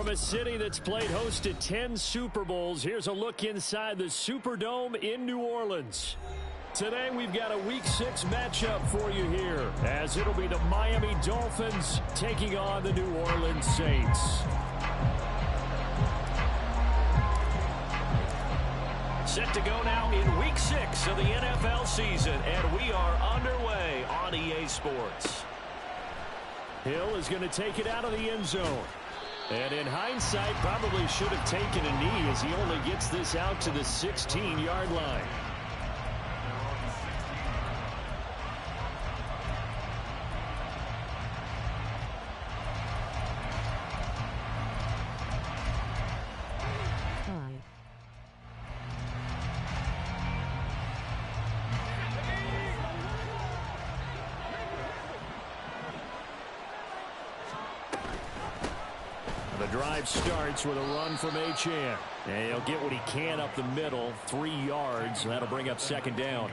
From a city that's played host to 10 Super Bowls, here's a look inside the Superdome in New Orleans. Today we've got a Week 6 matchup for you here, as it'll be the Miami Dolphins taking on the New Orleans Saints. Set to go now in Week 6 of the NFL season, and we are underway on EA Sports. Hill is going to take it out of the end zone. And in hindsight, probably should have taken a knee as he only gets this out to the 16-yard line. The drive starts with a run from Achane. And he'll get what he can up the middle, 3 yards. And that'll bring up second down.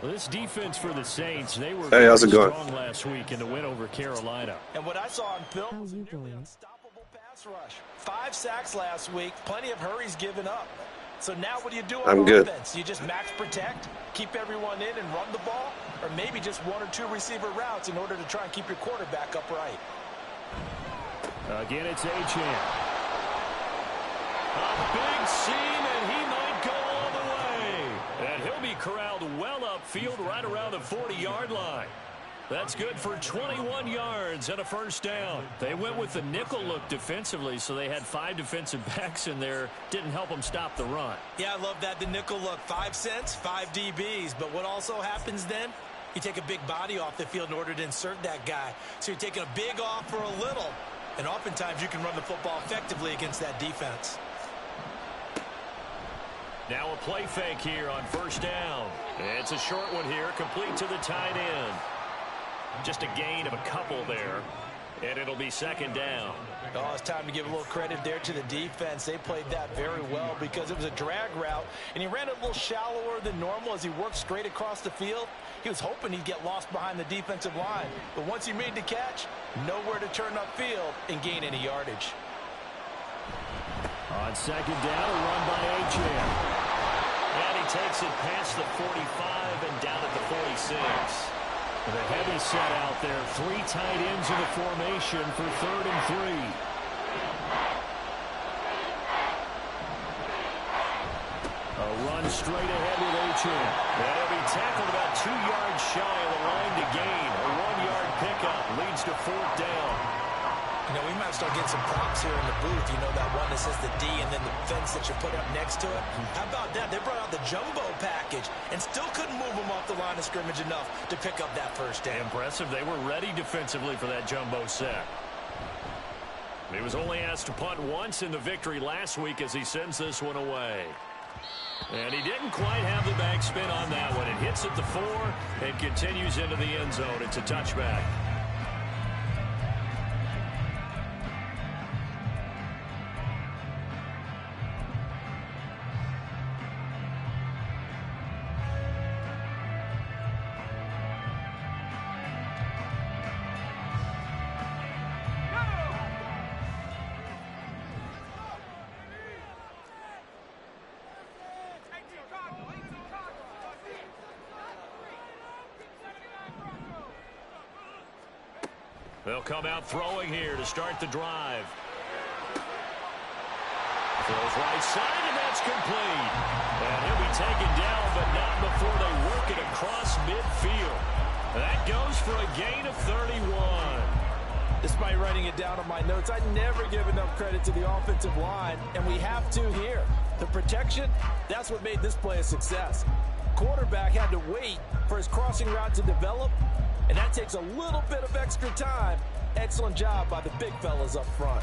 Well, this defense for the Saints, they were very strong last week in the win over Carolina. And what I saw on film was a nearly unstoppable pass rush. 5 sacks last week, plenty of hurries given up. So now what do you do on offense? You just max protect, keep everyone in and run the ball, or maybe just 1 or 2 receiver routes in order to try and keep your quarterback upright. Again, it's Achane. A big seam, and he might go all the way. And he'll be corralled well upfield right around the 40-yard line. That's good for 21 yards and a first down. They went with the nickel look defensively, so they had 5 defensive backs in there. Didn't help them stop the run. Yeah, I love that, the nickel look. 5 cents, 5 DBs. But what also happens then? You take a big body off the field in order to insert that guy. So you're taking a big off for a little. And oftentimes you can run the football effectively against that defense. Now a play fake here on first down. It's a short one here, complete to the tight end. Just a gain of a couple there. And it'll be second down. Oh, it's time to give a little credit there to the defense. They played that very well because it was a drag route, and he ran it a little shallower than normal as he worked straight across the field. He was hoping he'd get lost behind the defensive line, but once he made the catch, nowhere to turn upfield and gain any yardage. On second down, a run by Achane. And he takes it past the 45 and down at the 46. The heavy set out there. 3 tight ends in the formation for 3rd and 3. A run straight ahead with Achane. And he'll be tackled about 2 yards shy of the line to gain. A 1-yard pickup leads to 4th down. You know, we might start getting some props here in the booth. You know, that one that says the D and then the fence that you put up next to it. How about that? They brought out the jumbo package and still couldn't move them off the line of scrimmage enough to pick up that first down. Impressive. They were ready defensively for that jumbo set. He was only asked to punt once in the victory last week as he sends this one away. And he didn't quite have the backspin on that one. It hits at the 4 and continues into the end zone. It's a touchback. They'll come out throwing here to start the drive. Throws right side, and that's complete. And he'll be taken down, but not before they work it across midfield. That goes for a gain of 31. Despite writing it down on my notes, I never give enough credit to the offensive line, and we have to here. The protection, that's what made this play a success. Quarterback had to wait for his crossing route to develop, and that takes a little bit of extra time. Excellent job by the big fellas up front.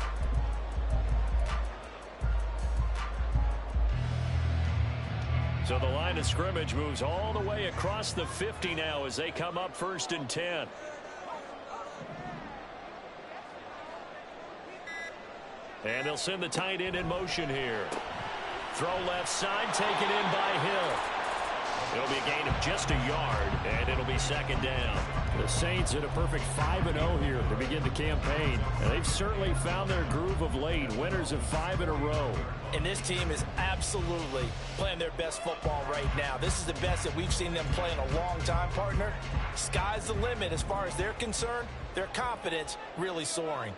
So the line of scrimmage moves all the way across the 50 now as they come up 1st and 10. And they'll send the tight end in motion here. Throw left side, taken in by Hill. It'll be a gain of just a yard, and it'll be second down. The Saints at a perfect 5-0 here to begin the campaign. And they've certainly found their groove of late. Winners of 5 in a row. And this team is absolutely playing their best football right now. This is the best that we've seen them play in a long time, partner. Sky's the limit as far as they're concerned. Their confidence really soaring.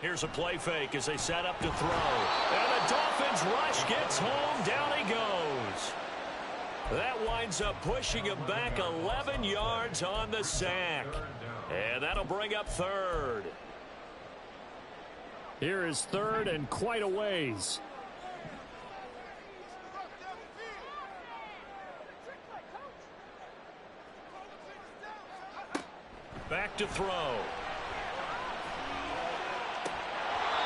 Here's a play fake as they set up to throw. And the Dolphins rush gets home. Down he goes. That winds up pushing him back 11 yards on the sack. And that'll bring up third. Here is third and quite a ways. Back to throw.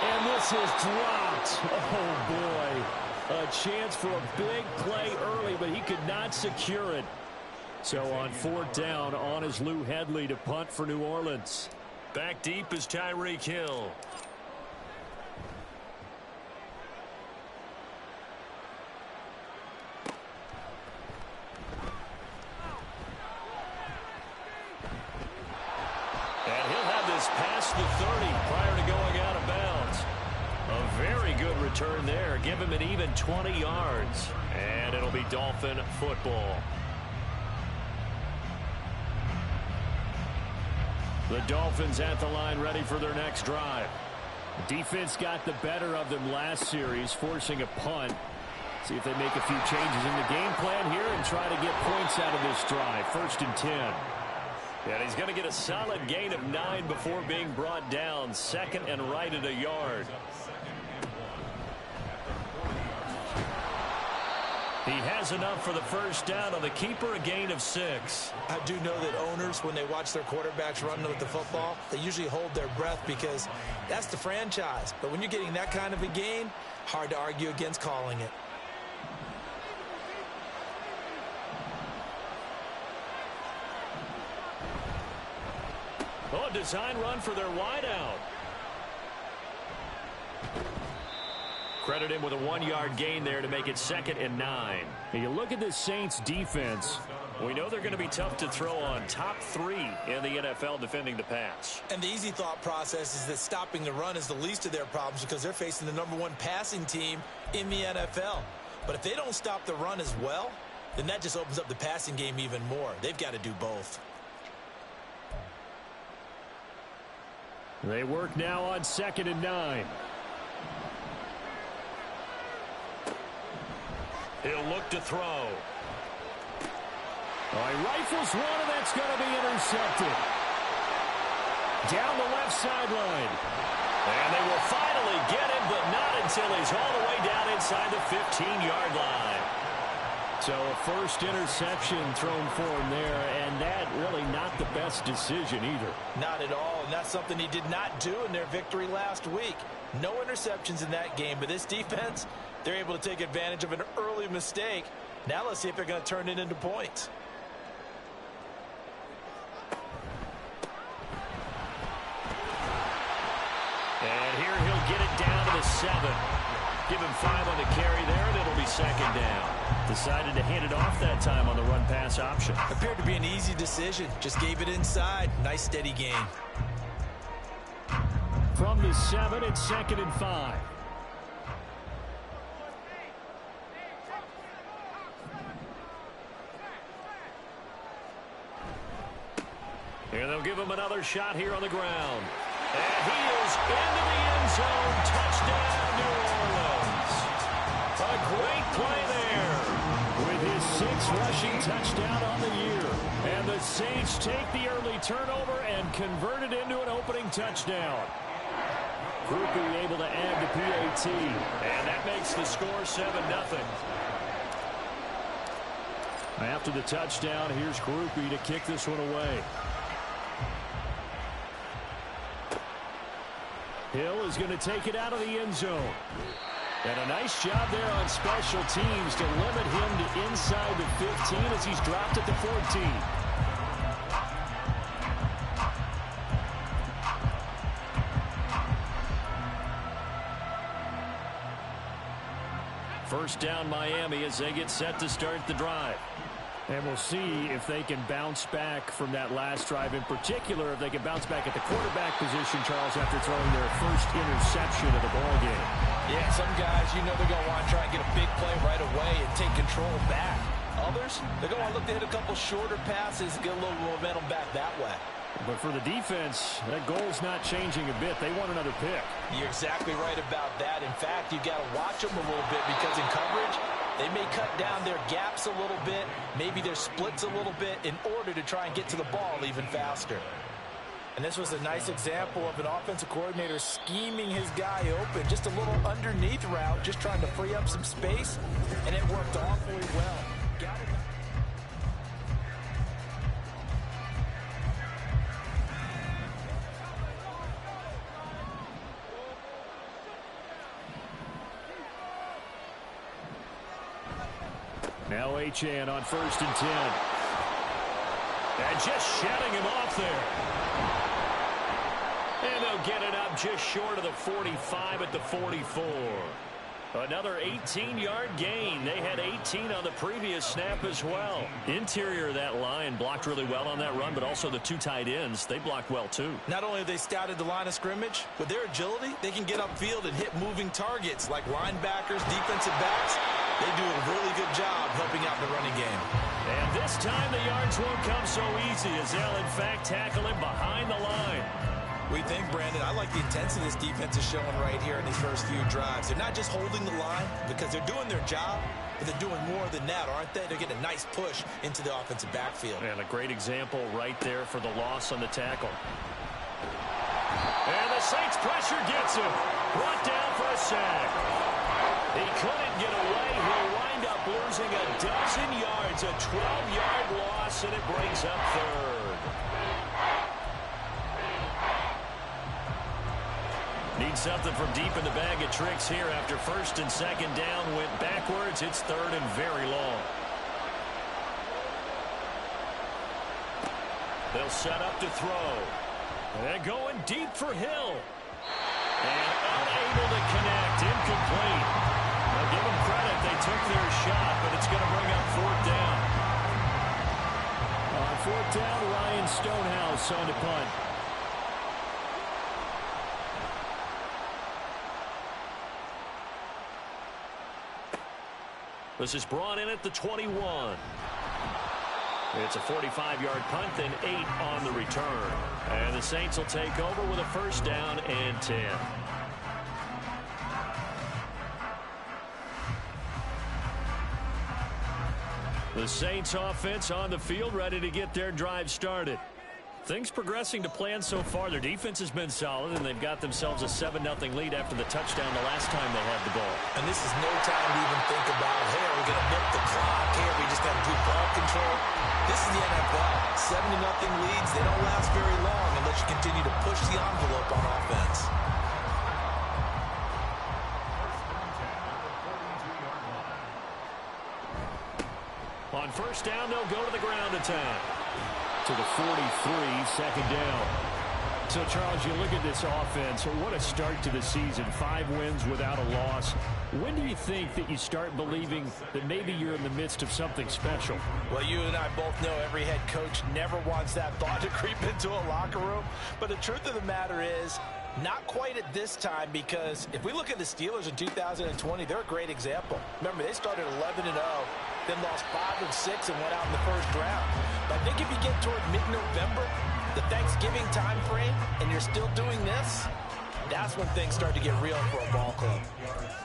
And this is dropped. Oh, boy. A chance for a big play early, but he could not secure it. So on 4th down, on is Lou Hedley to punt for New Orleans. Back deep is Tyreek Hill. And he'll have this past the 30 prior to going out of bounds. A very good return there. Give him an even 20 yards. And it'll be Dolphin football. The Dolphins at the line ready for their next drive. Defense got the better of them last series, forcing a punt. See if they make a few changes in the game plan here and try to get points out of this drive. 1st and 10. And he's going to get a solid gain of 9 before being brought down. 2nd and right at a yard. He has enough for the 1st down on the keeper, a gain of 6. I do know that owners, when they watch their quarterbacks run with the football, they usually hold their breath because that's the franchise. But when you're getting that kind of a gain, hard to argue against calling it. Oh, a design run for their wideout. Credit him with a 1-yard gain there to make it 2nd and 9. And you look at this Saints defense. We know they're going to be tough to throw on. Top 3 in the NFL defending the pass. And the easy thought process is that stopping the run is the least of their problems because they're facing the #1 passing team in the NFL. But if they don't stop the run as well, then that just opens up the passing game even more. They've got to do both. They work now on 2nd and 9. He'll look to throw. Oh, he rifles one, and that's going to be intercepted. Down the left sideline. And they will finally get him, but not until he's all the way down inside the 15-yard line. So a first interception thrown for him there, and that really not the best decision either. Not at all, and that's something he did not do in their victory last week. No interceptions in that game, but this defense, they're able to take advantage of an early mistake. Now let's see if they're going to turn it into points. And here he'll get it down to the 7. Give him 5 on the carry there, and it'll be 2nd down. Decided to hand it off that time on the run-pass option. Appeared to be an easy decision. Just gave it inside. Nice steady gain. From the 7, it's 2nd and 5. And they'll give him another shot here on the ground. And he is into the end zone. Touchdown, New Orleans. A great play there with his 6th rushing touchdown on the year. And the Saints take the early turnover and convert it into an opening touchdown. Groupie able to add the PAT. And that makes the score 7-0. After the touchdown, here's Groupie to kick this one away. Hill is going to take it out of the end zone. And a nice job there on special teams to limit him to inside the 15 as he's dropped at the 14. First down Miami as they get set to start the drive. And we'll see if they can bounce back from that last drive. In particular, if they can bounce back at the quarterback position, Charles, after throwing their first interception of the ballgame. Yeah, some guys, you know they're going to want to try and get a big play right away and take control back. Others, they're going to look to hit a couple shorter passes and get a little momentum back that way. But for the defense, that goal's not changing a bit. They want another pick. You're exactly right about that. In fact, you've got to watch them a little bit because in coverage, they may cut down their gaps a little bit, maybe their splits a little bit in order to try and get to the ball even faster. And this was a nice example of an offensive coordinator scheming his guy open. Just a little underneath route, just trying to free up some space, and it worked awfully well. Got it. Now Achane on 1st and 10. And just shutting him off there. And they'll get it up just short of the 45 at the 44. Another 18-yard gain. They had 18 on the previous snap as well. Interior of that line blocked really well on that run, but also the two tight ends, they blocked well too. Not only have they scouted the line of scrimmage, with their agility, they can get upfield and hit moving targets like linebackers, defensive backs. They do a really good job helping out the running game. And this time the yards won't come so easy as they'll, in fact, tackle him behind the line. We think, Brandon, I like the intensity this defense is showing right here in these first few drives. They're not just holding the line because they're doing their job, but they're doing more than that, aren't they? They're getting a nice push into the offensive backfield. And a great example right there for the loss on the tackle. And the Saints pressure gets him. Brought down for a sack. He couldn't get away. He'll wind up losing a dozen yards, a 12-yard loss, and it brings up third. Need something from deep in the bag of tricks here after 1st and 2nd down. Went backwards. It's 3rd and very long. They'll set up to throw. They're going deep for Hill. And unable to connect. Incomplete. I'll give them credit. They took their shot, but it's going to bring up 4th down. On 4th down, Ryan Stonehouse on to punt. This is brought in at the 21. It's a 45-yard punt, then 8 on the return. And the Saints will take over with a 1st down and 10. The Saints offense on the field, ready to get their drive started. Things progressing to plan so far. Their defense has been solid, and they've got themselves a 7-0 lead after the touchdown the last time they had the ball. And this is no time to even think about, hey, are we going to milk the clock? Hey, are we just having good ball control? This is the NFL. 7-0 leads, they don't last very long unless you continue to push the envelope on offense. On 1st down, they'll go to the ground attack. To the 43, 2nd down. So, Charles, you look at this offense, what a start to the season. 5 wins without a loss. When do you think that you start believing that maybe you're in the midst of something special? Well, you and I both know every head coach never wants that thought to creep into a locker room. But the truth of the matter is, not quite at this time, because if we look at the Steelers in 2020, they're a great example. Remember, they started 11-0. Then lost 5 and 6 and went out in the 1st round. But I think if you get toward mid-November, the Thanksgiving time frame, and you're still doing this, that's when things start to get real for a ball club.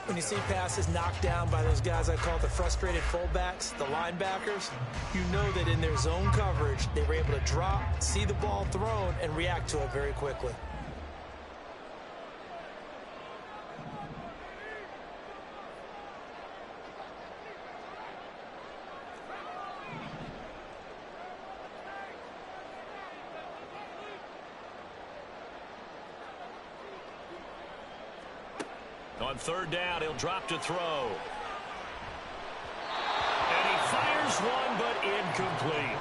When you see passes knocked down by those guys I call the frustrated fullbacks, the linebackers, you know that in their zone coverage, they were able to drop, see the ball thrown, and react to it very quickly. On 3rd down, he'll drop to throw. And he fires one, but incomplete.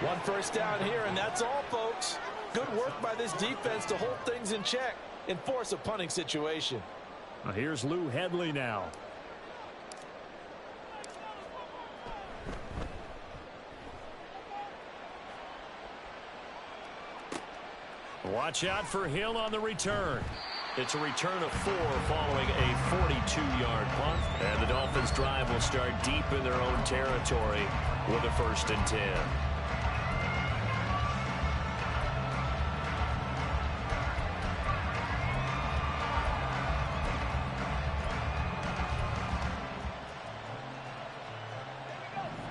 1 1st down here, and that's all, folks. Good work by this defense to hold things in check and force a punting situation. Now here's Lou Hedley now. Watch out for Hill on the return. It's a return of 4 following a 42-yard punt. And the Dolphins drive will start deep in their own territory with a 1st and 10.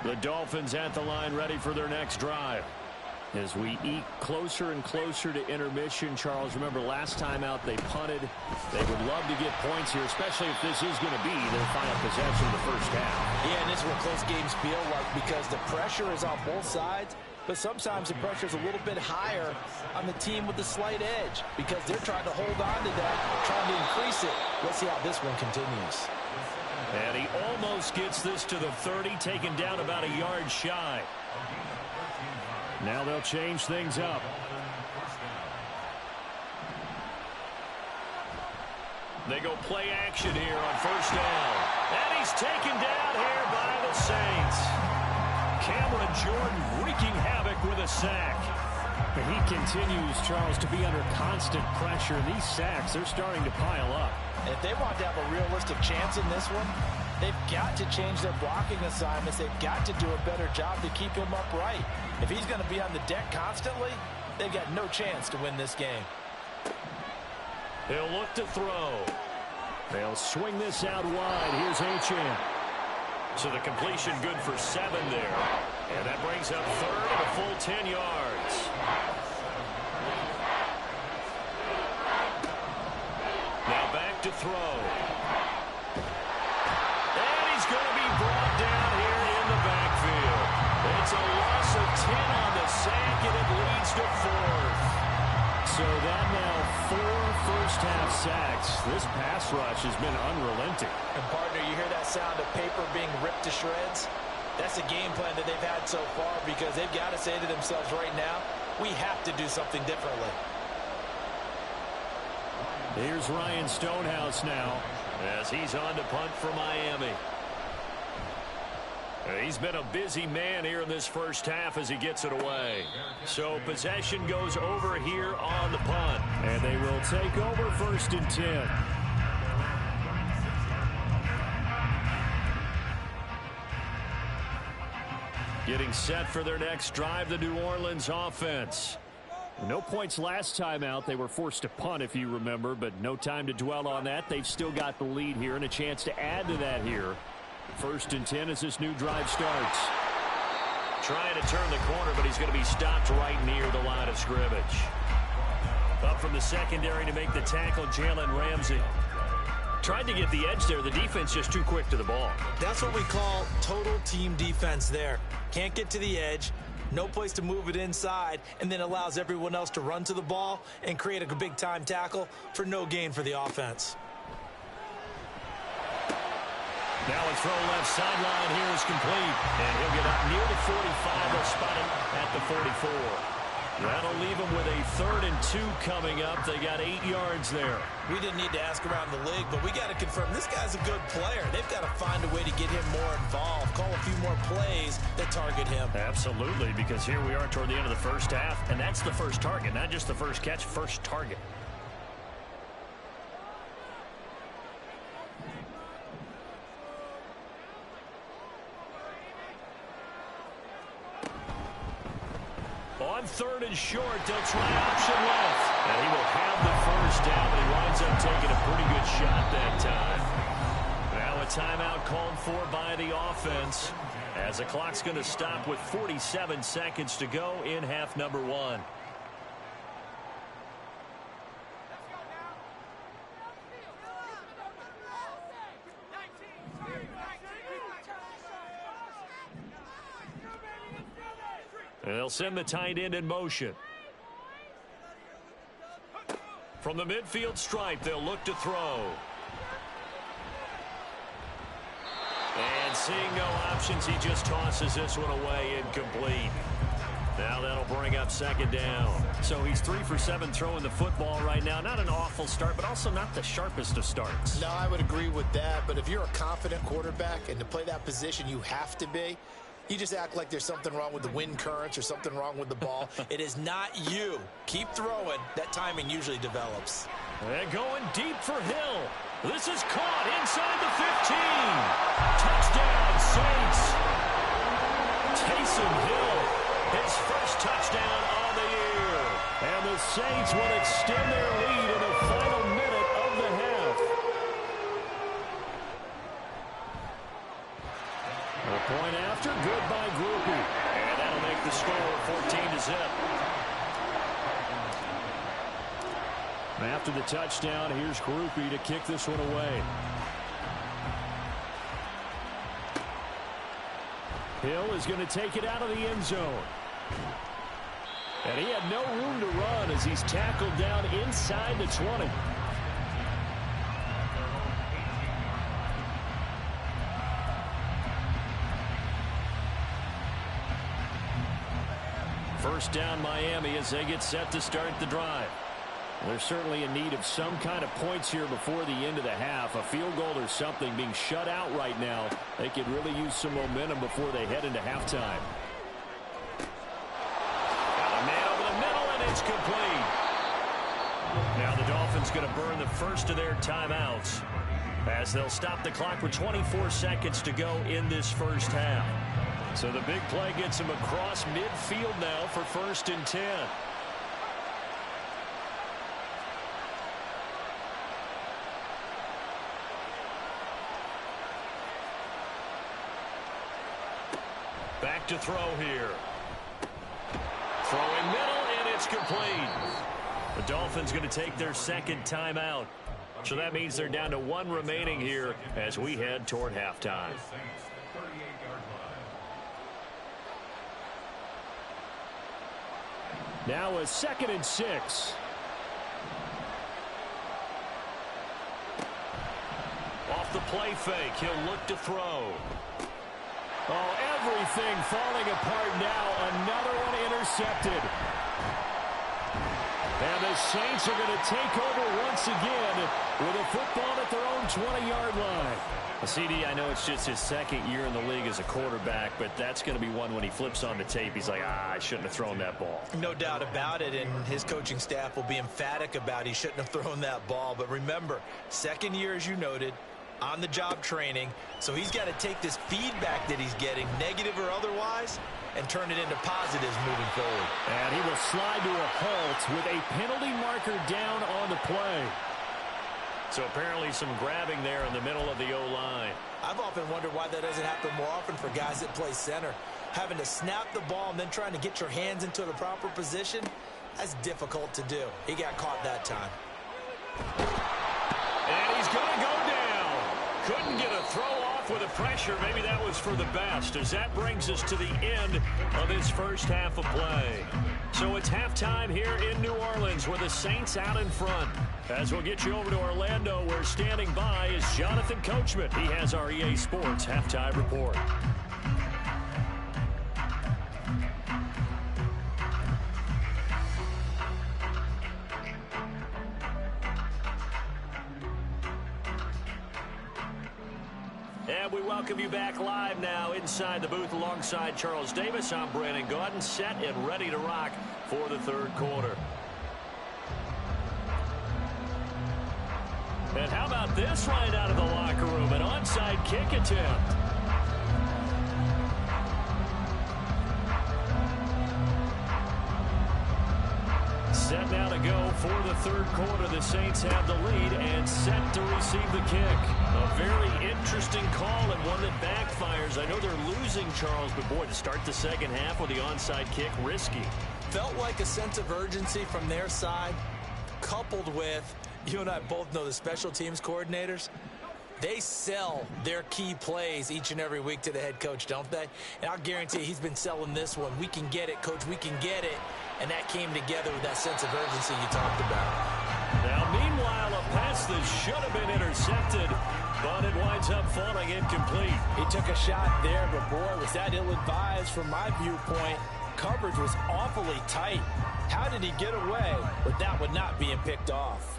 The Dolphins at the line ready for their next drive. As we eke closer and closer to intermission, Charles, remember last time out they punted. They would love to get points here, especially if this is going to be their final possession of the first half. Yeah, and this is what close games feel like because the pressure is on both sides, but sometimes the pressure is a little bit higher on the team with the slight edge because they're trying to hold on to that, trying to increase it. Let's see how this one continues. And he almost gets this to the 30, taken down about a yard shy. Now they'll change things up. They go play action here on 1st down. And he's taken down here by the Saints. Cameron Jordan wreaking havoc with a sack. But he continues, Charles, to be under constant pressure. These sacks, they're starting to pile up. And if they want to have a realistic chance in this one, they've got to change their blocking assignments. They've got to do a better job to keep him upright. If he's going to be on the deck constantly, they've got no chance to win this game. They'll look to throw. They'll swing this out wide. Here's Achane. So the completion good for 7 there. And that brings up 3rd and a full 10 yards. Now back to throw. And he's going to be brought down here in the backfield. It's a loss of 10 on the sack, and it leads to 4th. So that now 4 first-half sacks. This pass rush has been unrelenting. And, partner, you hear that sound of paper being ripped to shreds? That's the game plan that they've had so far because they've got to say to themselves right now, we have to do something differently. Here's Ryan Stonehouse now as he's on to punt for Miami. He's been a busy man here in this first half as he gets it away. So possession goes over here on the punt. And they will take over 1st and 10. Getting set for their next drive, the New Orleans offense. No points last time out. They were forced to punt, if you remember, but no time to dwell on that. They've still got the lead here and a chance to add to that here. 1st and 10 as this new drive starts. Trying to turn the corner, but he's going to be stopped right near the line of scrimmage. Up from the secondary to make the tackle, Jalen Ramsey. Tried to get the edge there. The defense just too quick to the ball. That's what we call total team defense there. Can't get to the edge, no place to move it inside, and then allows everyone else to run to the ball and create a big-time tackle for no gain for the offense. Now a throw left sideline here is complete. And he'll get up near the 45. They'll spot him at the 44. That'll leave him with a 3rd and 2 coming up. They got 8 yards there. We didn't need to ask around the league, but we got to confirm this guy's a good player. They've got to find a way to get him more involved, call a few more plays that target him. Absolutely, because here we are toward the end of the first half, and that's the first target, not just the first catch, first target. On 3rd and short, they'll try option left. And he will have the first down, but he winds up taking a pretty good shot that time. Now a timeout called for by the offense as the clock's going to stop with 47 seconds to go in half number 1. They'll send the tight end in motion. From the midfield stripe, they'll look to throw. And seeing no options, he just tosses this one away incomplete. Now that'll bring up 2nd down. So he's 3 for 7 throwing the football right now. Not an awful start, but also not the sharpest of starts. No, I would agree with that. But if you're a confident quarterback and to play that position, you have to be. You just act like there's something wrong with the wind currents or something wrong with the ball. It is not you. Keep throwing. That timing usually develops. And going deep for Hill. This is caught inside the 15. Touchdown, Saints. Taysom Hill, his first touchdown on the year. And the Saints will extend their lead in the final minute of the half. A point after, good by Groupie. And that'll make the score 14-0. After the touchdown, here's Groupie to kick this one away. Hill is going to take it out of the end zone. And he had no room to run as he's tackled down inside the 20. First down Miami as they get set to start the drive. They're certainly in need of some kind of points here before the end of the half. A field goal or something being shut out right now. They could really use some momentum before they head into halftime. Got a man over the middle, and it's complete. Now the Dolphins going to burn the first of their timeouts as they'll stop the clock with 24 seconds to go in this first half. So the big play gets him across midfield now for 1st and 10. Back to throw here. Throwing middle, and it's complete. The Dolphins going to take their second timeout. So that means they're down to 1 remaining here as we head toward halftime. Now a 2nd and 6. Off the play fake, he'll look to throw. Oh, everything falling apart now. Another one intercepted. And the Saints are going to take over once again with a football at their own 20-yard line. CD, I know it's just his 2nd year in the league as a quarterback, but that's going to be one when he flips on the tape. He's like, I shouldn't have thrown that ball. No doubt about it, and his coaching staff will be emphatic about he shouldn't have thrown that ball. But remember, 2nd year, as you noted, on-the-job training, so he's got to take this feedback that he's getting, negative or otherwise, and turn it into positives moving forward. And he will slide to a halt with a penalty marker down on the play. So apparently some grabbing there in the middle of the O-line. I've often wondered why that doesn't happen more often for guys that play center. Having to snap the ball and then trying to get your hands into the proper position, that's difficult to do. He got caught that time. And he's going to go down. Couldn't get a throw off with the pressure. Maybe that was for the best, as that brings us to the end of this first half of play. So it's halftime here in New Orleans with the Saints out in front. As we'll get you over to Orlando, where standing by is Jonathan Coachman. He has our EA Sports halftime report. And we welcome you back live now inside the booth alongside Charles Davis. I'm Brandon Gaudin, set and ready to rock for the 3rd quarter. And how about this right out of the locker room? An onside kick attempt. Set now to go for the 3rd quarter. The Saints have the lead and set to receive the kick. A very interesting call and one that backfires. I know they're losing, Charles, but boy, to start the 2nd half with the onside kick, risky. Felt like a sense of urgency from their side, coupled with, you and I both know the special teams coordinators, they sell their key plays each and every week to the head coach, don't they? And I'll guarantee he's been selling this one. We can get it, coach, we can get it. And that came together with that sense of urgency you talked about. Now, meanwhile, a pass that should have been intercepted, but it winds up falling incomplete. He took a shot there, but boy, was that ill-advised from my viewpoint. Coverage was awfully tight. How did he get away with that one not being picked off?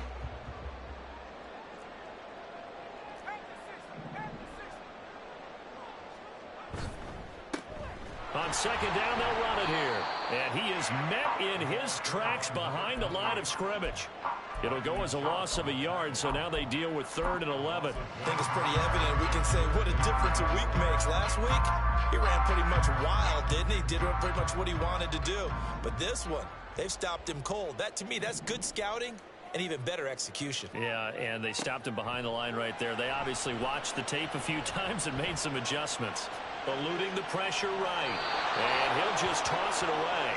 On second down, they'll run it here. And he is met in his tracks behind the line of scrimmage. It'll go as a loss of a yard, so now they deal with 3rd and 11. I think it's pretty evident. We can say what a difference a week makes. Last week, he ran pretty much wild, didn't he? Did pretty much what he wanted to do. But this one, they've stopped him cold. That, to me, that's good scouting and even better execution. Yeah, and they stopped him behind the line right there. They obviously watched the tape a few times and made some adjustments. Eluding the pressure right. And he'll just toss it away.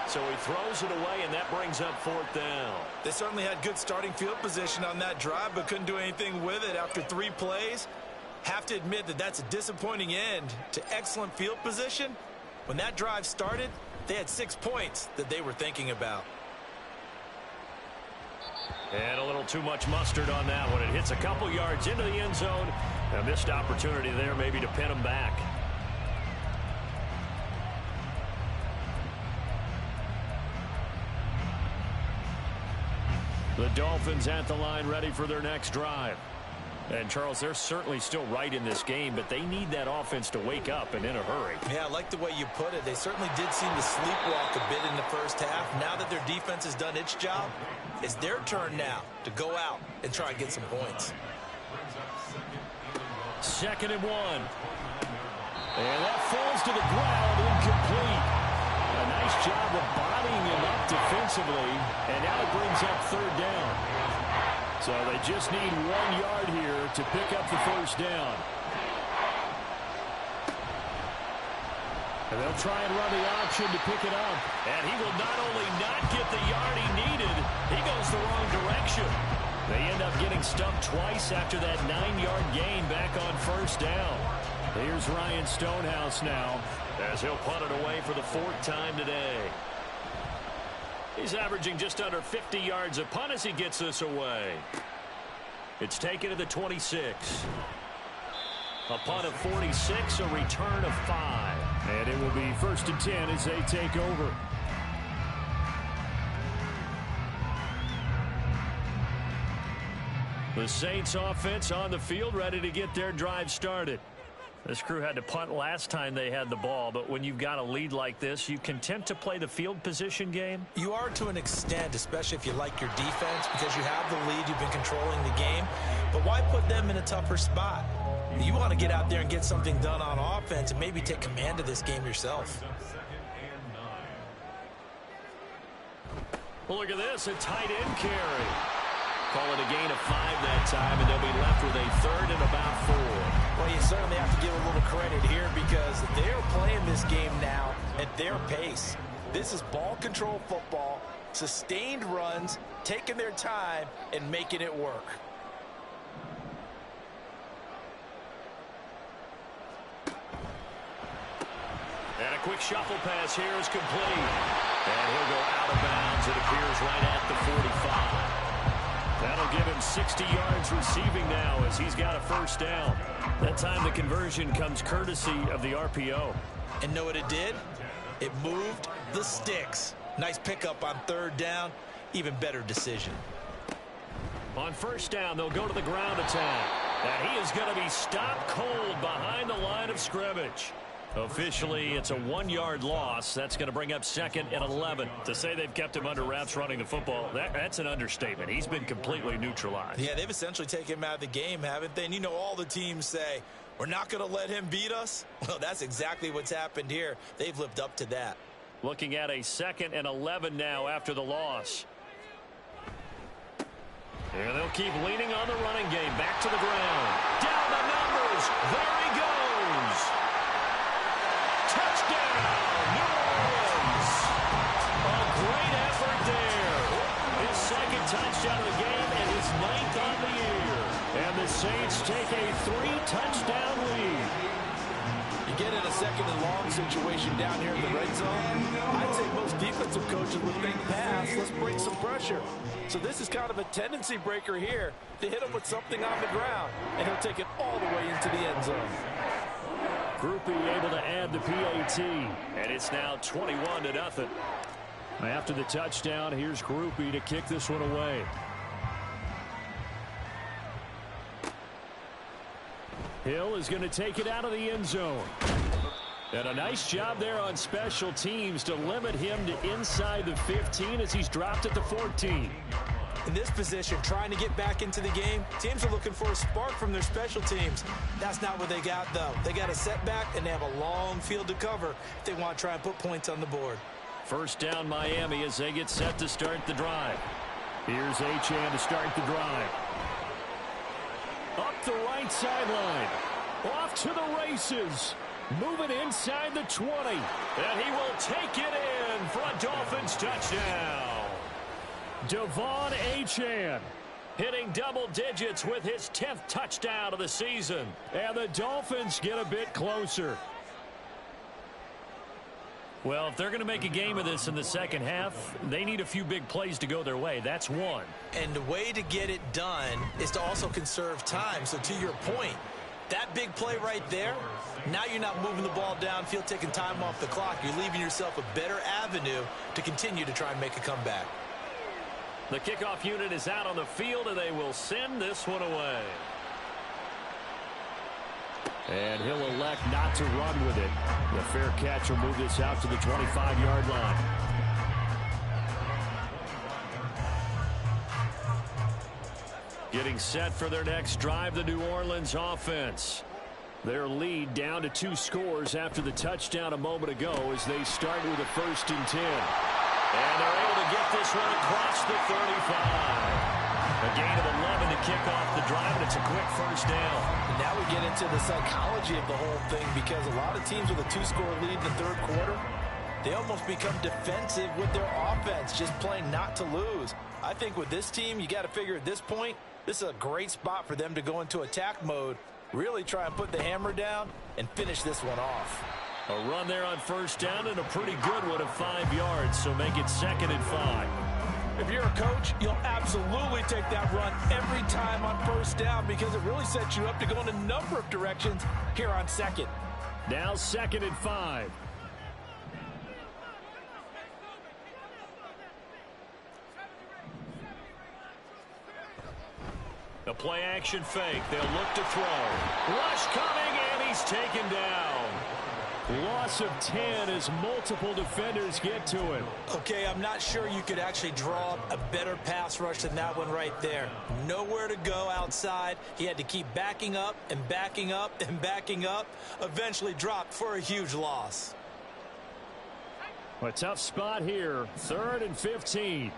So he throws it away, and that brings up 4th down. They certainly had good starting field position on that drive, but couldn't do anything with it after 3 plays. Have to admit that that's a disappointing end to excellent field position. When that drive started, they had 6 points that they were thinking about. And a little too much mustard on that one. It hits a couple yards into the end zone. A missed opportunity there maybe to pin him back. The Dolphins at the line ready for their next drive. And, Charles, they're certainly still right in this game, but they need that offense to wake up and in a hurry. Yeah, I like the way you put it. They certainly did seem to sleepwalk a bit in the first half. Now that their defense has done its job, it's their turn now to go out and try and get some points. 2nd and 1. And that falls to the ground, incomplete. A nice job of bodying him up defensively, and now it brings up 3rd down. So they just need 1 yard here to pick up the 1st down. And they'll try and run the option to pick it up. And he will not only not get the yard he needed, he goes the wrong direction. They end up getting stumped twice after that 9-yard gain back on 1st down. Here's Ryan Stonehouse now as he'll punt it away for the 4th time today. He's averaging just under 50 yards a punt as he gets this away. It's taken to the 26. A punt of 46, a return of 5. And it will be 1st and 10 as they take over. The Saints offense on the field ready to get their drive started. This crew had to punt last time they had the ball, but when you've got a lead like this, you content to play the field position game? You are to an extent, especially if you like your defense, because you have the lead, you've been controlling the game. But why put them in a tougher spot? You want to get out there and get something done on offense and maybe take command of this game yourself. Well, look at this, a tight end carry. Call it a gain of 5 that time, and they'll be left with a 3rd and about 4. Well, you certainly have to give a little credit here because they're playing this game now at their pace. This is ball control football, sustained runs, taking their time, and making it work. And a quick shuffle pass here is complete. And he'll go out of bounds. It appears right at the 45. That'll give him 60 yards receiving now as he's got a 1st down. That time the conversion comes courtesy of the RPO. And know what it did? It moved the sticks. Nice pickup on 3rd down. Even better decision. On 1st down, they'll go to the ground attack. And he is going to be stopped cold behind the line of scrimmage. Officially, it's a 1-yard loss. That's going to bring up 2nd and 11. To say they've kept him under wraps running the football, that's an understatement. He's been completely neutralized. Yeah, they've essentially taken him out of the game, haven't they? And you know all the teams say, we're not going to let him beat us. Well, that's exactly what's happened here. They've lived up to that. Looking at a 2nd and 11 now after the loss. And they'll keep leaning on the running game. Back to the ground. Down the numbers. There he goes. Touchdown, New Orleans. A great effort there. His 2nd touchdown of the game and his 9th on the year. And the Saints take a 3-touchdown lead. You get in a 2nd and long situation down here in the red zone. I'd say most defensive coaches would think pass. Let's bring some pressure. So this is kind of a tendency breaker here to hit him with something on the ground. And he'll take it all the way into the end zone. Groupie able to add the PAT, and it's now 21-0. After the touchdown, here's Groupie to kick this one away. Hill is going to take it out of the end zone. And a nice job there on special teams to limit him to inside the 15 as he's dropped at the 14. In this position, trying to get back into the game, teams are looking for a spark from their special teams. That's not what they got, though. They got a setback, and they have a long field to cover if they want to try and put points on the board. First down, Miami, as they get set to start the drive. Here's Achane to start the drive. Up the right sideline. Off to the races. Moving inside the 20. And he will take it in for a Dolphins touchdown. Devon Achane hitting double digits with his 10th touchdown of the season. And the Dolphins get a bit closer. Well, if they're going to make a game of this in the second half, they need a few big plays to go their way. That's one. And the way to get it done is to also conserve time. So to your point, that big play right there, now you're not moving the ball downfield, taking time off the clock. You're leaving yourself a better avenue to continue to try and make a comeback. The kickoff unit is out on the field, and they will send this one away. And he'll elect not to run with it. The fair catch will move this out to the 25-yard line. Getting set for their next drive, the New Orleans offense. Their lead down to 2 scores after the touchdown a moment ago as they start with a 1st and 10. And they're able to get this one across the 35. A gain of 11 to kick off the drive, and it's a quick first down. And now we get into the psychology of the whole thing, because a lot of teams with a 2-score lead in the third quarter, they almost become defensive with their offense, just playing not to lose. I think with this team, you got to figure at this point, this is a great spot for them to go into attack mode, really try and put the hammer down and finish this one off. A run there on first down, and a pretty good one of 5 yards, so make it 2nd and 5. If you're a coach, you'll absolutely take that run every time on first down, because it really sets you up to go in a number of directions here on 2nd. Now 2nd and 5. The play action fake. They'll look to throw. Rush coming, and he's taken down. Loss of 10 as multiple defenders get to him. Okay, I'm not sure you could actually draw a better pass rush than that one right there. Nowhere to go outside. He had to keep backing up and backing up and backing up. Eventually dropped for a huge loss. A tough spot here. 3rd and 15.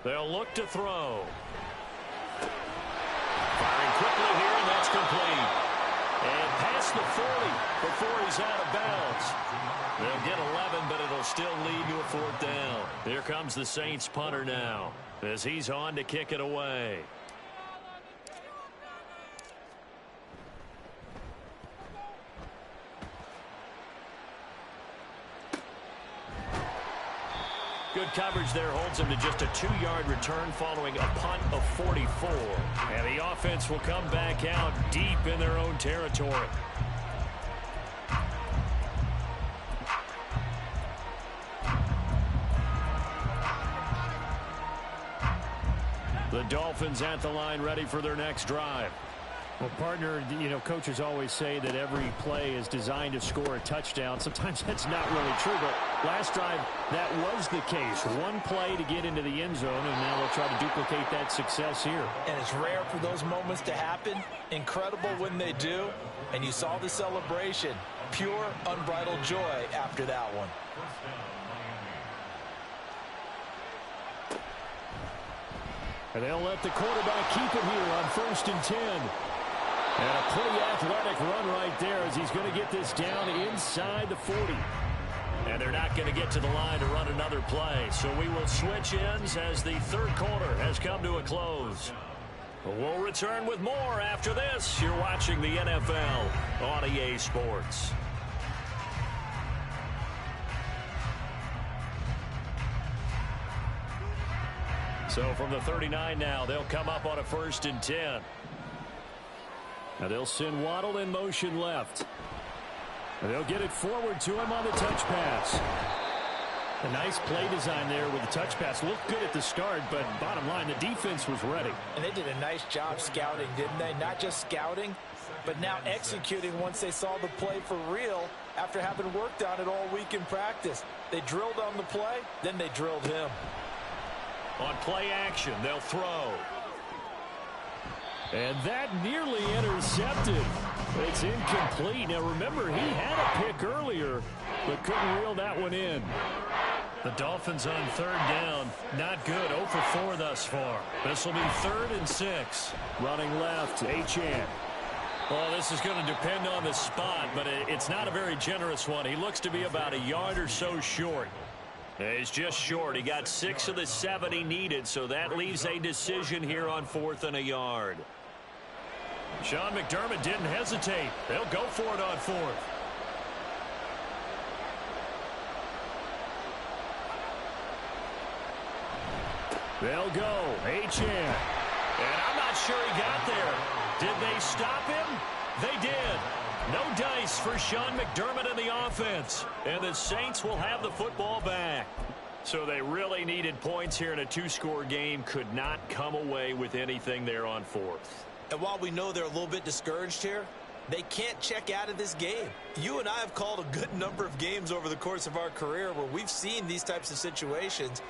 They'll look to throw. Firing quickly here, and that's complete. And past the 40 before he's out of bounds. They'll get 11, but it'll still lead to a 4th down. Here comes the Saints punter now as he's on to kick it away. Good coverage there holds him to just a 2-yard return following a punt of 44. And the offense will come back out deep in their own territory. The Dolphins at the line, ready for their next drive. Well, partner, you know, coaches always say that every play is designed to score a touchdown. Sometimes that's not really true, but last drive, that was the case. One play to get into the end zone, and now they'll try to duplicate that success here. And it's rare for those moments to happen. Incredible when they do. And you saw the celebration. Pure, unbridled joy after that one. And they'll let the quarterback keep it here on 1st and 10. And a pretty athletic run right there as he's going to get this down inside the 40. And they're not going to get to the line to run another play. So we will switch ends as the third quarter has come to a close. We'll return with more after this. You're watching the NFL on EA Sports. So from the 39 now, they'll come up on a 1st and 10. Now they'll send Waddle in motion left. And they'll get it forward to him on the touch pass. A nice play design there with the touch pass. Looked good at the start, but bottom line, the defense was ready. And they did a nice job scouting, didn't they? Not just scouting, but now executing once they saw the play for real after having worked on it all week in practice. They drilled on the play, then they drilled him. On play action, they'll throw. And that nearly intercepted. It's incomplete. Now remember, he had a pick earlier, but couldn't reel that one in. The Dolphins on third down. Not good. 0 for 4 thus far. This will be 3rd and 6. Running left, Achane. Well, this is going to depend on the spot, but it's not a very generous one. He looks to be about a yard or so short. He's just short. He got 6 of the 7 he needed, so that leaves a decision here on 4th and a yard. Sean McDermott didn't hesitate. They'll go for it on 4th. They'll go. Achane. And I'm not sure he got there. Did they stop him? They did. No dice for Sean McDermott in the offense. And the Saints will have the football back. So they really needed points here in a 2-score game. Could not come away with anything there on 4th. And while we know they're a little bit discouraged here, they can't check out of this game. You and I have called a good number of games over the course of our career where we've seen these types of situations.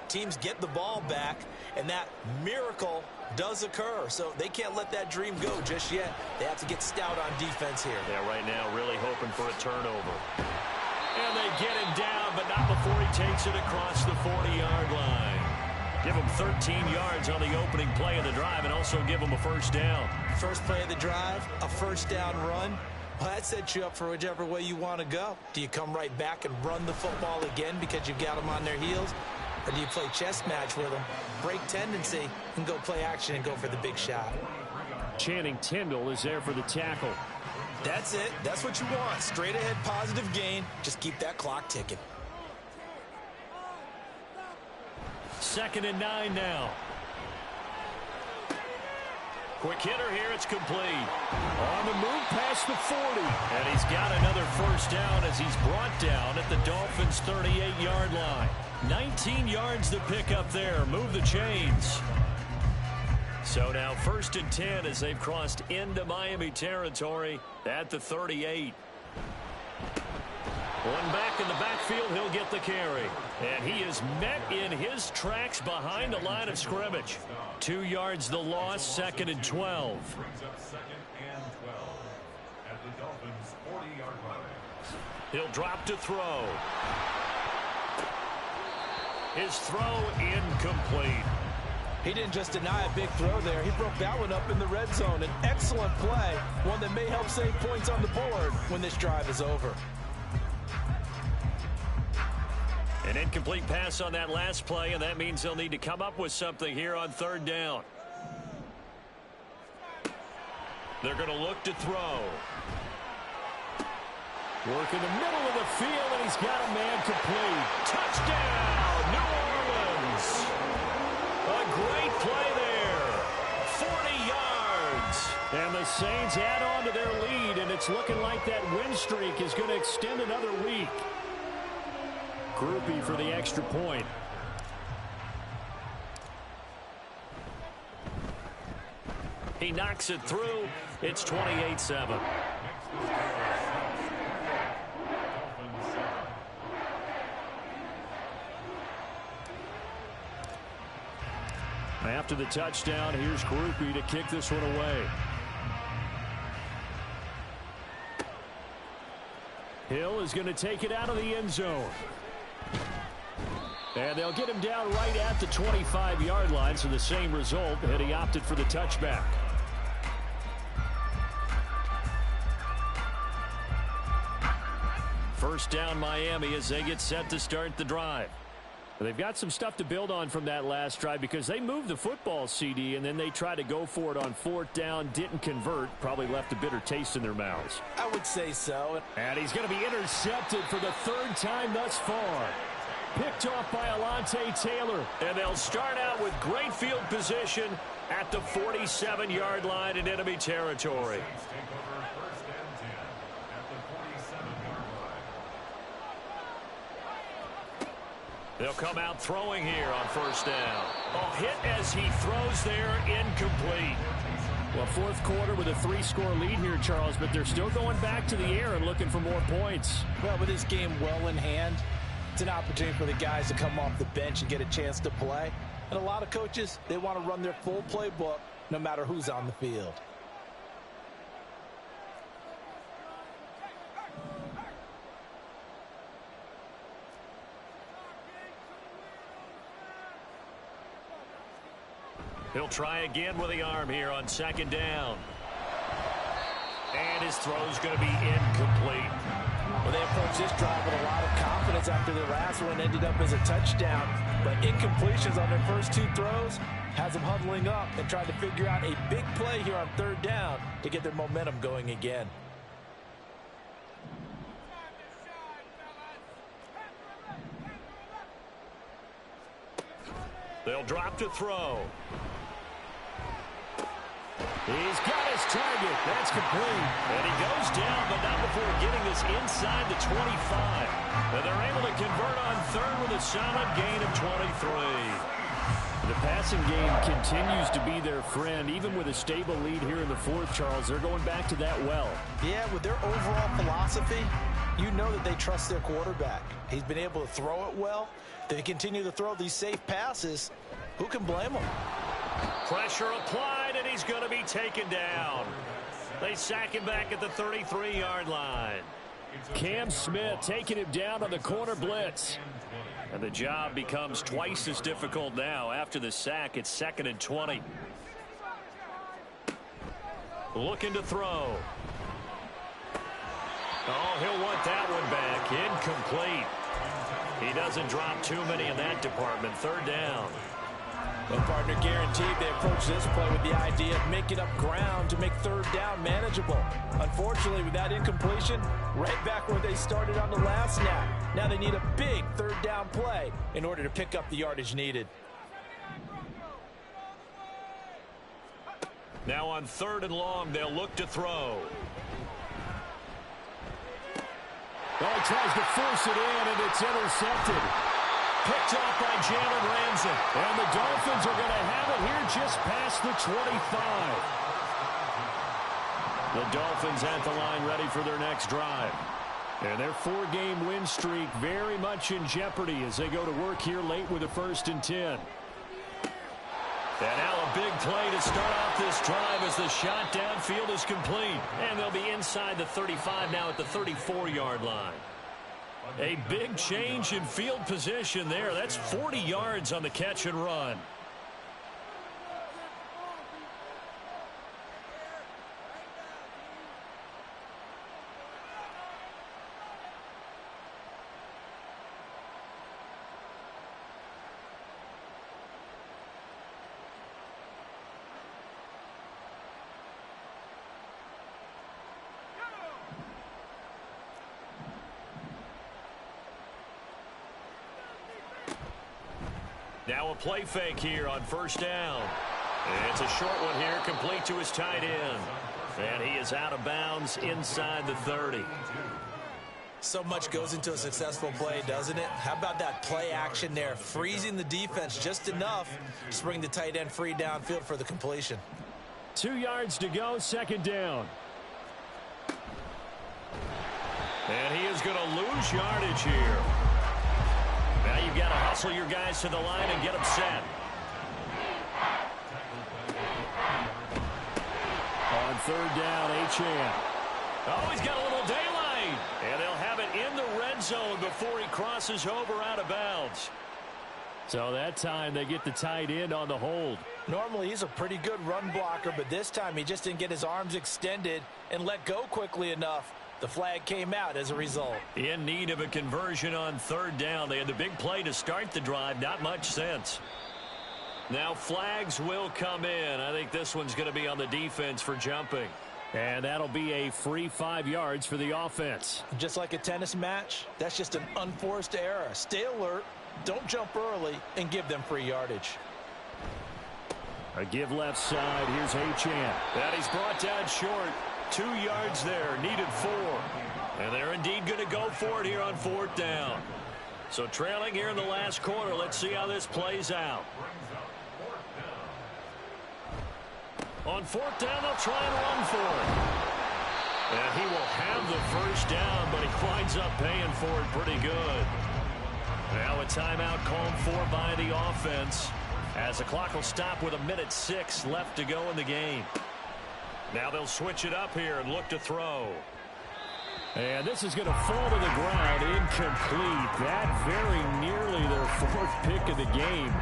Teams get the ball back, and that miracle does occur. So they can't let that dream go just yet. They have to get stout on defense here. Yeah, right now really hoping for a turnover. And they get him down, but not before he takes it across the 40-yard line. Give him 13 yards on the opening play of the drive and also give him a first down. First play of the drive, a first down run. Well, that sets you up for whichever way you want to go. Do you come right back and run the football again because you've got them on their heels? Or do you play chess match with them, break tendency, and go play action and go for the big shot? Channing Tindall is there for the tackle. That's it. That's what you want. Straight ahead positive gain. Just keep that clock ticking. 2nd and 9 now. Quick hitter here. It's complete. On the move past the 40. And he's got another first down as he's brought down at the Dolphins' 38-yard line. 19 yards to pick up there. Move the chains. So now 1st and 10 as they've crossed into Miami territory at the 38. One back in the backfield, he'll get the carry. And he is met in his tracks behind the line of scrimmage. 2 yards the loss, 2nd and 12. He'll drop to throw. His throw incomplete. He didn't just deny a big throw there. He broke that one up in the red zone. An excellent play, one that may help save points on the board when this drive is over. An incomplete pass on that last play, and that means they'll need to come up with something here on 3rd down. They're going to look to throw. Work in the middle of the field, and he's got a man complete. Touchdown, New Orleans. A great play there. 40 yards. And the Saints add on to their lead, and it's looking like that win streak is going to extend another week. Groupie for the extra point. He knocks it through. It's 28-7. After the touchdown, here's Groupie to kick this one away. Hill is going to take it out of the end zone. And they'll get him down right at the 25-yard line, so the same result, and he opted for the touchback. First down Miami as they get set to start the drive. They've got some stuff to build on from that last drive because they moved the football, CD, and then they tried to go for it on 4th down, didn't convert, probably left a bitter taste in their mouths. I would say so. And he's going to be intercepted for the 3rd time thus far. Picked off by Alontae Taylor. And they'll start out with great field position at the 47-yard line in enemy territory. They'll come out throwing here on first down. Oh, hit as he throws there, incomplete. Well, fourth quarter with a 3-score lead here, Charles, but they're still going back to the air and looking for more points. Well, with this game well in hand, it's an opportunity for the guys to come off the bench and get a chance to play. And a lot of coaches, they want to run their full playbook no matter who's on the field. He'll try again with the arm here on second down. And his throw's going to be incomplete. Well, they approached this drive with a lot of confidence after the last one ended up as a touchdown. But incompletions on their first 2 throws has them huddling up and trying to figure out a big play here on third down to get their momentum going again. They'll drop to throw. He's got his target. That's complete. And he goes down, but not before getting this inside the 25. And they're able to convert on third with a solid gain of 23. The passing game continues to be their friend. Even with a stable lead here in the fourth, Charles, they're going back to that well. Yeah, with their overall philosophy, you know that they trust their quarterback. He's been able to throw it well. They continue to throw these safe passes. Who can blame them? Pressure applied, and he's going to be taken down. They sack him back at the 33-yard line. Cam Smith taking him down on the corner blitz. And the job becomes twice as difficult now. After the sack, it's 2nd and 20. Looking to throw. Oh, he'll want that one back. Incomplete. He doesn't drop too many in that department. Third down. Well, partner, guaranteed they approach this play with the idea of making up ground to make third down manageable. Unfortunately, with that incompletion, right back where they started on the last snap. Now they need a big third down play in order to pick up the yardage needed. Now on 3rd and long, they'll look to throw. Well, he tries to force it in, and it's intercepted. Picked off by Jalen Ramsey. And the Dolphins are going to have it here just past the 25. The Dolphins at the line ready for their next drive. And their 4-game win streak very much in jeopardy as they go to work here late with a 1st and 10. And now a big play to start off this drive as the shot downfield is complete. And they'll be inside the 35 now at the 34-yard line. A big change in field position there. That's 40 yards on the catch and run. Now a play fake here on first down. It's a short one here, complete to his tight end. And he is out of bounds inside the 30. So much goes into a successful play, doesn't it? How about that play action there, freezing the defense just enough to bring the tight end free downfield for the completion. 2 yards to go, 2nd down. And he is going to lose yardage here. Now you've got to hustle your guys to the line and get them set. On 3rd down, Achane. Oh, he's got a little daylight. And they'll have it in the red zone before he crosses over out of bounds. So that time they get the tight end on the hold. Normally he's a pretty good run blocker, but this time he just didn't get his arms extended and let go quickly enough. The flag came out as a result. In need of a conversion on 3rd down. They had the big play to start the drive. Not much sense. Now flags will come in. I think this one's going to be on the defense for jumping. And that'll be a free 5 yards for the offense. Just like a tennis match, that's just an unforced error. Stay alert, don't jump early, and give them free yardage. A give left side. Here's Achane. And he's brought down short. 2 yards there, needed 4. And they're indeed going to go for it here on 4th down. So trailing here in the last quarter. Let's see how this plays out. On fourth down, they'll try and run for it. And he will have the first down, but he winds up paying for it pretty good. Now a timeout called for by the offense, as the clock will stop with 1:06 left to go in the game. Now they'll switch it up here and look to throw. And this is going to fall to the ground, incomplete. That very nearly their fourth pick of the game.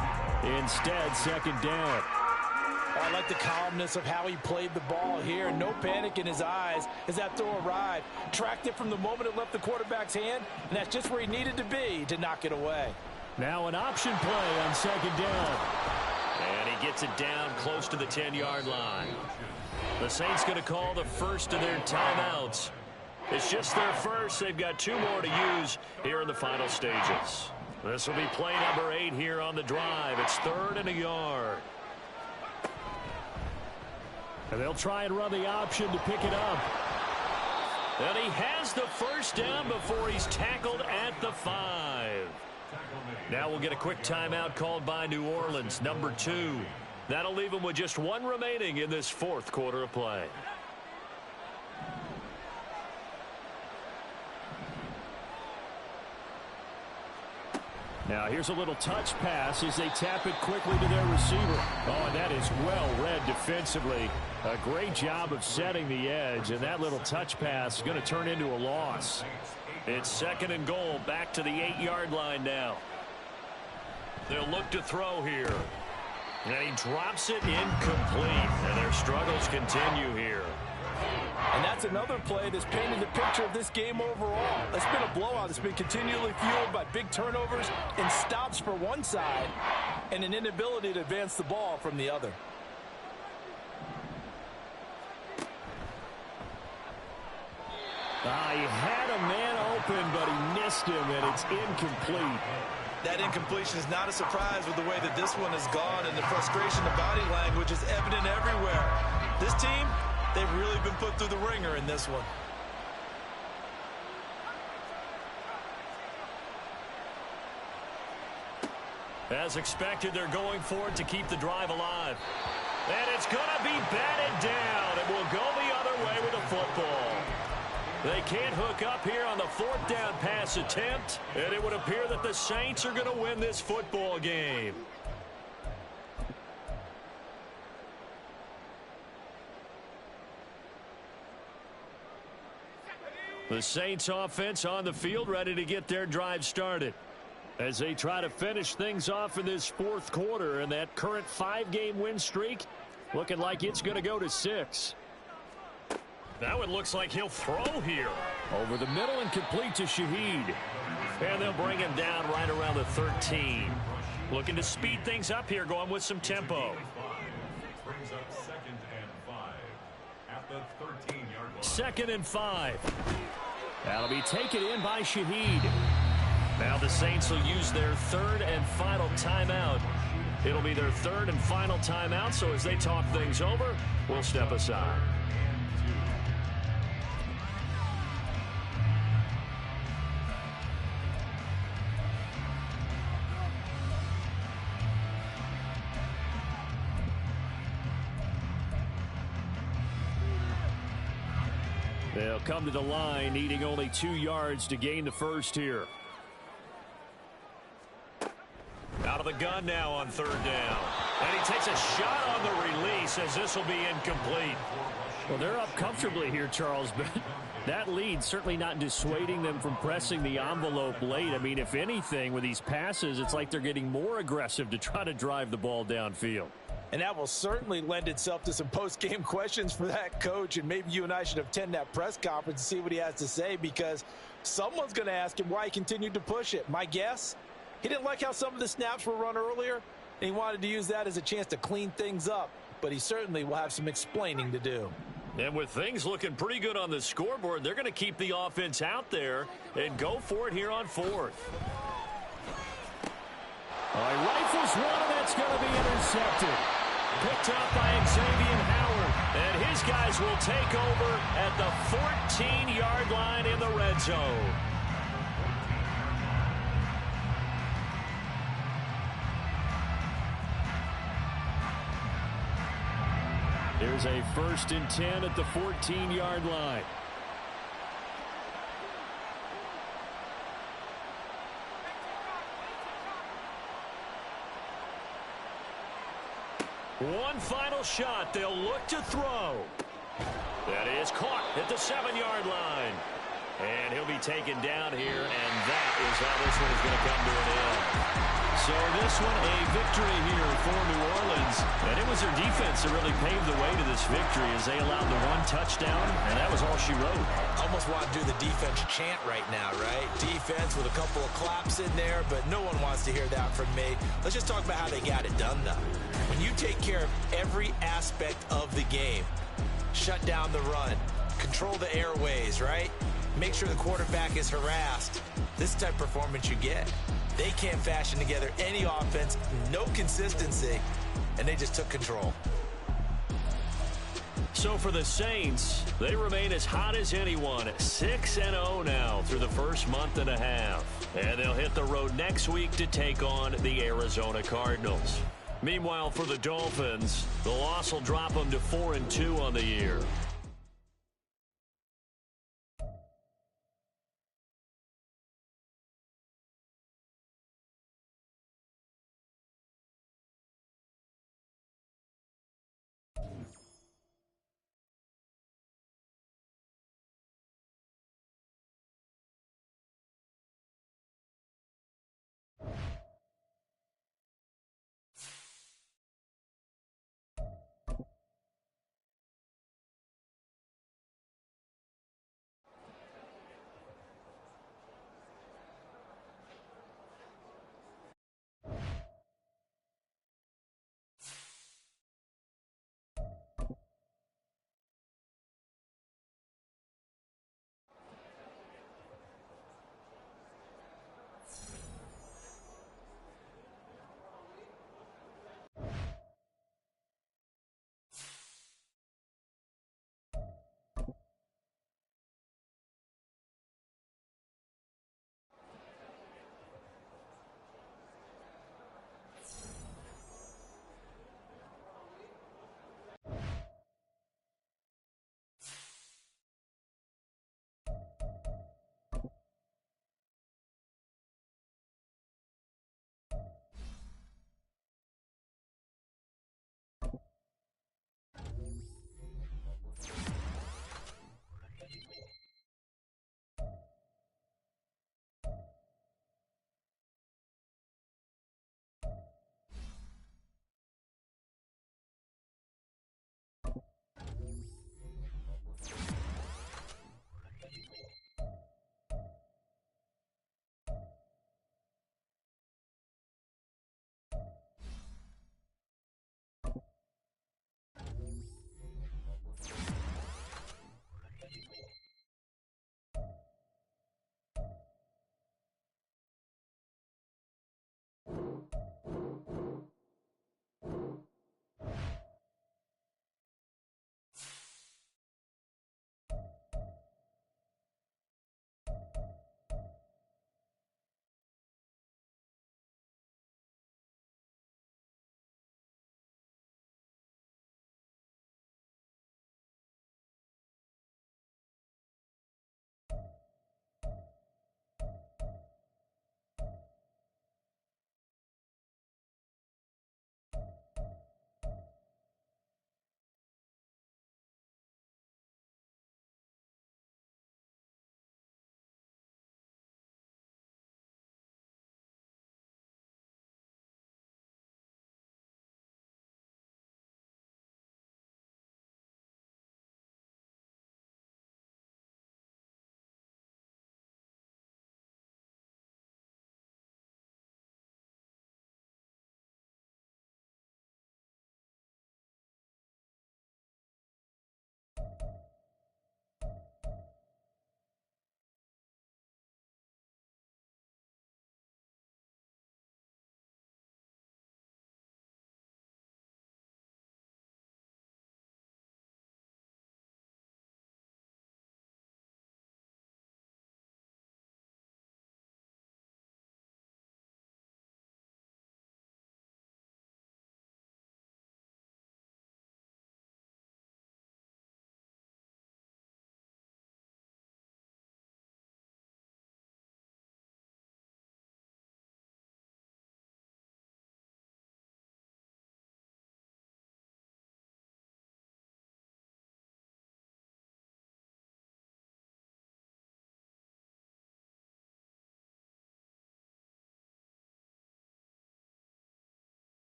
Instead, second down. I like the calmness of how he played the ball here. No panic in his eyes as that throw arrived. Tracked it from the moment it left the quarterback's hand, and that's just where he needed to be to knock it away. Now an option play on second down. And he gets it down close to the 10-yard line. The Saints going to call the first of their timeouts. It's just their first. They've got 2 more to use here in the final stages. This will be play number 8 here on the drive. It's 3rd and a yard. And they'll try and run the option to pick it up. And he has the first down before he's tackled at the 5. Now we'll get a quick timeout called by New Orleans, number 2. That'll leave them with just 1 remaining in this 4th quarter of play. Now here's a little touch pass as they tap it quickly to their receiver. Oh, and that is well read defensively. A great job of setting the edge, and that little touch pass is going to turn into a loss. It's 2nd and goal, back to the 8-yard line now. They'll look to throw here. And he drops it incomplete, and their struggles continue here. And that's another play that's painted the picture of this game overall. It's been a blowout. It's been continually fueled by big turnovers and stops for one side and an inability to advance the ball from the other. He had a man open, but he missed him, and it's incomplete. That incompletion is not a surprise with the way that this one has gone, and the frustration, the body language is evident everywhere. This team, they've really been put through the ringer in this one. As expected, they're going for it to keep the drive alive. And it's going to be batted down. It will go the other way with the football. They can't hook up here on the 4th down pass attempt, and it would appear that the Saints are going to win this football game. The Saints offense on the field ready to get their drive started as they try to finish things off in this 4th quarter, and that current 5-game win streak looking like it's going to go to 6. Now it looks like he'll throw here. Over the middle and complete to Shaheed. And they'll bring him down right around the 13. Looking to speed things up here, going with some tempo. Brings up 2nd and 5 at the 13-yard line. 2nd and 5. That'll be taken in by Shaheed. Now the Saints will use their 3rd and final timeout. It'll be their 3rd and final timeout, so as they talk things over, we'll step aside. They'll come to the line, needing only 2 yards to gain the first here. Out of the gun now on 3rd down. And he takes a shot on the release as this will be incomplete. Well, they're up comfortably here, Charles, but that lead certainly not dissuading them from pressing the envelope late. I mean, if anything, with these passes, it's like they're getting more aggressive to try to drive the ball downfield. And that will certainly lend itself to some post-game questions for that coach, and maybe you and I should attend that press conference and see what he has to say, because someone's going to ask him why he continued to push it. My guess, he didn't like how some of the snaps were run earlier, and he wanted to use that as a chance to clean things up, but he certainly will have some explaining to do. And with things looking pretty good on the scoreboard, they're going to keep the offense out there and go for it here on 4th. Rifles one, and that's going to be intercepted. Picked up by Xavier Howard. And his guys will take over at the 14-yard line in the red zone. Here's a 1st and 10 at the 14-yard line. One final shot. They'll look to throw. That is caught at the 7-yard line. And he'll be taken down here, and that is how this one is going to come to an end. So this one, a victory here for New Orleans. And it was their defense that really paved the way to this victory as they allowed the 1 touchdown, and that was all she wrote. Almost want to do the defense chant right now, right? Defense with a couple of claps in there, but no one wants to hear that from me. Let's just talk about how they got it done, though. When you take care of every aspect of the game, shut down the run, control the airways, right? Make sure the quarterback is harassed. This type of performance you get. They can't fashion together any offense, no consistency, and they just took control. So for the Saints, they remain as hot as anyone, 6-0 now through the first month and a half. And they'll hit the road next week to take on the Arizona Cardinals. Meanwhile, for the Dolphins, the loss will drop them to 4-2 on the year.